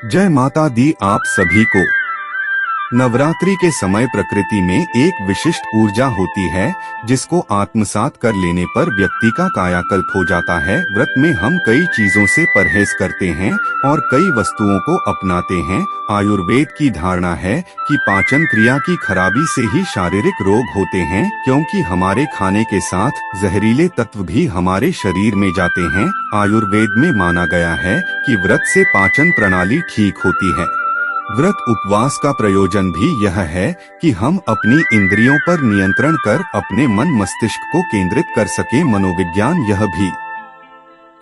जय माता दी आप सभी को। नवरात्रि के समय प्रकृति में एक विशिष्ट ऊर्जा होती है जिसको आत्मसात कर लेने पर व्यक्ति का कायाकल्प हो जाता है। व्रत में हम कई चीजों से परहेज करते हैं और कई वस्तुओं को अपनाते हैं। आयुर्वेद की धारणा है कि पाचन क्रिया की खराबी से ही शारीरिक रोग होते हैं, क्योंकि हमारे खाने के साथ जहरीले तत्व भी हमारे शरीर में जाते हैं। आयुर्वेद में माना गया है कि व्रत से पाचन प्रणाली ठीक होती है। व्रत उपवास का प्रयोजन भी यह है कि हम अपनी इंद्रियों पर नियंत्रण कर अपने मन मस्तिष्क को केंद्रित कर सके। मनोविज्ञान यह भी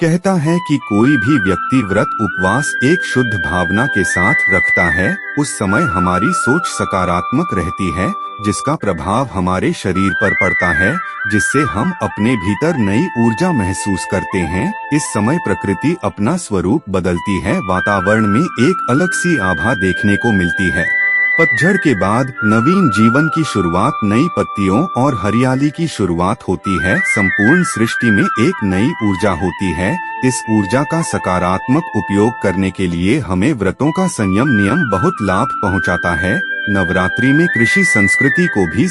कहता है कि कोई भी व्यक्ति व्रत उपवास एक शुद्ध भावना के साथ रखता है, उस समय हमारी सोच सकारात्मक रहती है, जिसका प्रभाव हमारे शरीर पर पड़ता है, जिससे हम अपने भीतर नई ऊर्जा महसूस करते हैं। इस समय प्रकृति अपना स्वरूप बदलती है, वातावरण में एक अलग सी आभा देखने को मिलती है। पतझड़ के बाद नवीन जीवन की शुरुआत, नई पत्तियों और हरियाली की शुरुआत होती है। संपूर्ण सृष्टि में एक नई ऊर्जा होती है। इस ऊर्जा का सकारात्मक उपयोग करने के लिए हमें व्रतों का संयम नियम बहुत लाभ पहुंचाता है। नवरात्रि में कृषि संस्कृति को भी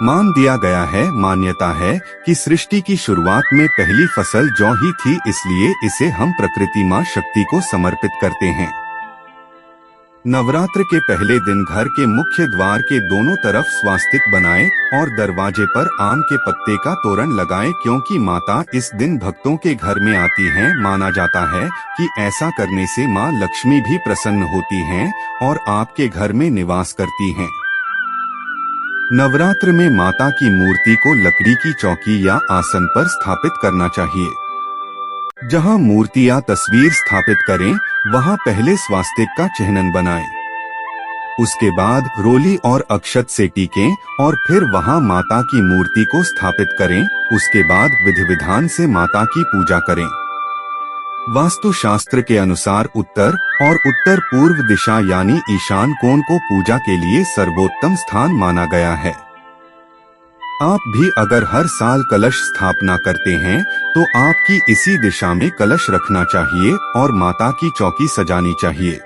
मान दिया गया है। मान्यता है कि सृष्टि की शुरुआत में पहली फसल जौ ही थी, इसलिए इसे हम प्रकृति माँ शक्ति को समर्पित करते हैं। नवरात्र के पहले दिन घर के मुख्य द्वार के दोनों तरफ स्वास्तिक बनाएं और दरवाजे पर आम के पत्ते का तोरण लगाएं, क्योंकि माता इस दिन भक्तों के घर में आती हैं। माना जाता है कि ऐसा करने से माँ लक्ष्मी भी प्रसन्न होती हैं और आपके घर में निवास करती हैं। नवरात्र में माता की मूर्ति को लकड़ी की चौकी या आसन पर स्थापित करना चाहिए। जहां मूर्ति या तस्वीर स्थापित करें, वहां पहले स्वास्तिक का चिन्ह बनाएं। उसके बाद रोली और अक्षत से टीकें और फिर वहां माता की मूर्ति को स्थापित करें। उसके बाद विधि विधान से माता की पूजा करें। वास्तु शास्त्र के अनुसार उत्तर और उत्तर पूर्व दिशा यानी ईशान कोण को पूजा के लिए सर्वोत्तम स्थान माना गया है। आप भी अगर हर साल कलश स्थापना करते हैं तो आपकी इसी दिशा में कलश रखना चाहिए और माता की चौकी सजानी चाहिए।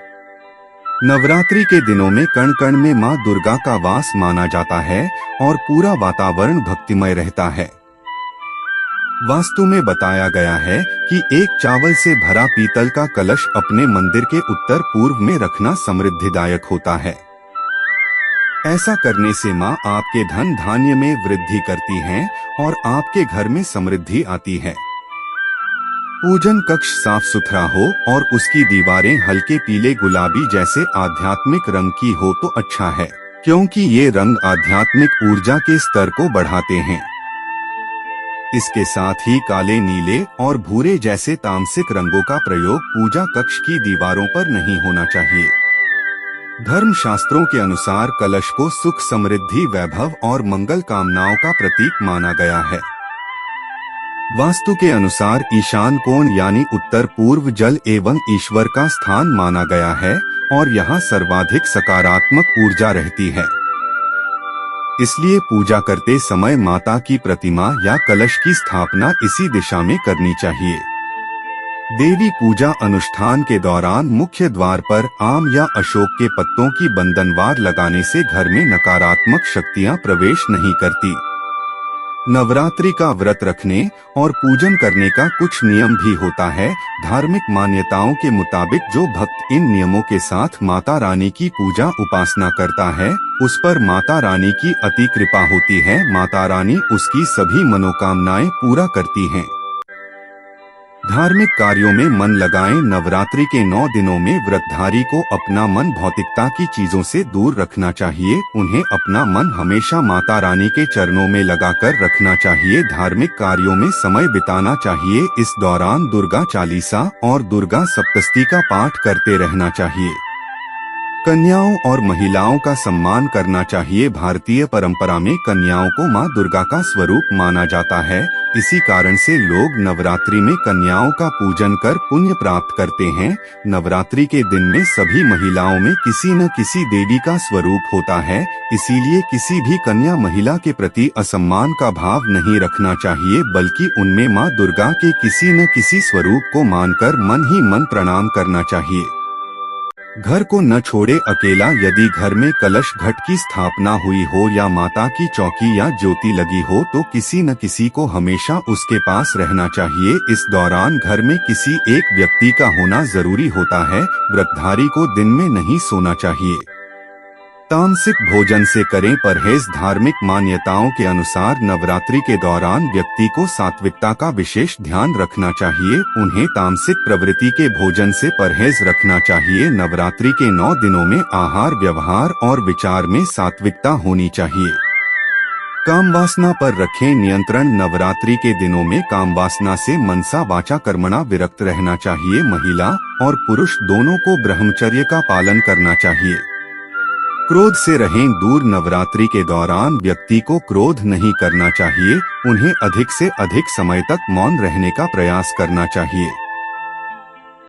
नवरात्रि के दिनों में कण कण में मां दुर्गा का वास माना जाता है और पूरा वातावरण भक्तिमय रहता है। वास्तु में बताया गया है कि एक चावल से भरा पीतल का कलश अपने मंदिर के उत्तर पूर्व में रखना समृद्धिदायक होता है। ऐसा करने से माँ आपके धन धान्य में वृद्धि करती हैं और आपके घर में समृद्धि आती है। पूजन कक्ष साफ सुथरा हो और उसकी दीवारें हल्के पीले गुलाबी जैसे आध्यात्मिक रंग की हो तो अच्छा है, क्योंकि ये रंग आध्यात्मिक ऊर्जा के स्तर को बढ़ाते हैं। इसके साथ ही काले, नीले और भूरे जैसे तामसिक रंगों का प्रयोग पूजा कक्ष की दीवारों पर नहीं होना चाहिए। धर्म शास्त्रों के अनुसार कलश को सुख, समृद्धि, वैभव और मंगल कामनाओं का प्रतीक माना गया है। वास्तु के अनुसार ईशान कोण यानी उत्तर पूर्व जल एवं ईश्वर का स्थान माना गया है और यहाँ सर्वाधिक सकारात्मक ऊर्जा रहती है। इसलिए पूजा करते समय माता की प्रतिमा या कलश की स्थापना इसी दिशा में करनी चाहिए। देवी पूजा अनुष्ठान के दौरान मुख्य द्वार पर आम या अशोक के पत्तों की बंधनवार लगाने से घर में नकारात्मक शक्तियां प्रवेश नहीं करती। नवरात्रि का व्रत रखने और पूजन करने का कुछ नियम भी होता है। धार्मिक मान्यताओं के मुताबिक जो भक्त इन नियमों के साथ माता रानी की पूजा उपासना करता है, उस पर माता रानी की अति कृपा होती है। माता रानी उसकी सभी मनोकामनाएं पूरा करती हैं। धार्मिक कार्यों में मन लगाएं। नवरात्रि के 9 दिनों में व्रतधारी को अपना मन भौतिकता की चीजों से दूर रखना चाहिए। उन्हें अपना मन हमेशा माता रानी के चरणों में लगाकर रखना चाहिए। धार्मिक कार्यों में समय बिताना चाहिए। इस दौरान दुर्गा चालीसा और दुर्गा सप्तशती का पाठ करते रहना चाहिए। कन्याओं और महिलाओं का सम्मान करना चाहिए। भारतीय परंपरा में कन्याओं को मां दुर्गा का स्वरूप माना जाता है। इसी कारण से लोग नवरात्रि में कन्याओं का पूजन कर पुण्य प्राप्त करते हैं। नवरात्रि के दिन में सभी महिलाओं में किसी न किसी देवी का स्वरूप होता है, इसीलिए किसी भी कन्या महिला के प्रति असम्मान का भाव नहीं रखना चाहिए, बल्कि उनमें मां दुर्गा के किसी न किसी स्वरूप को मानकर मन ही मन प्रणाम करना चाहिए। घर को न छोड़े अकेला। यदि घर में कलश घट की स्थापना हुई हो या माता की चौकी या ज्योति लगी हो तो किसी न किसी को हमेशा उसके पास रहना चाहिए। इस दौरान घर में किसी एक व्यक्ति का होना जरूरी होता है। व्रतधारी को दिन में नहीं सोना चाहिए। तामसिक भोजन से करें परहेज। धार्मिक मान्यताओं के अनुसार नवरात्रि के दौरान व्यक्ति को सात्विकता का विशेष ध्यान रखना चाहिए। उन्हें तामसिक प्रवृत्ति के भोजन से परहेज रखना चाहिए। नवरात्रि के 9 दिनों में आहार, व्यवहार और विचार में सात्विकता होनी चाहिए। काम वासना पर रखें नियंत्रण। नवरात्रि के दिनों में काम वासना से मनसा वाचा कर्मणा विरक्त रहना चाहिए। महिला और पुरुष दोनों को ब्रह्मचर्य का पालन करना चाहिए। क्रोध से रहें दूर। नवरात्रि के दौरान व्यक्ति को क्रोध नहीं करना चाहिए। उन्हें अधिक से अधिक समय तक मौन रहने का प्रयास करना चाहिए।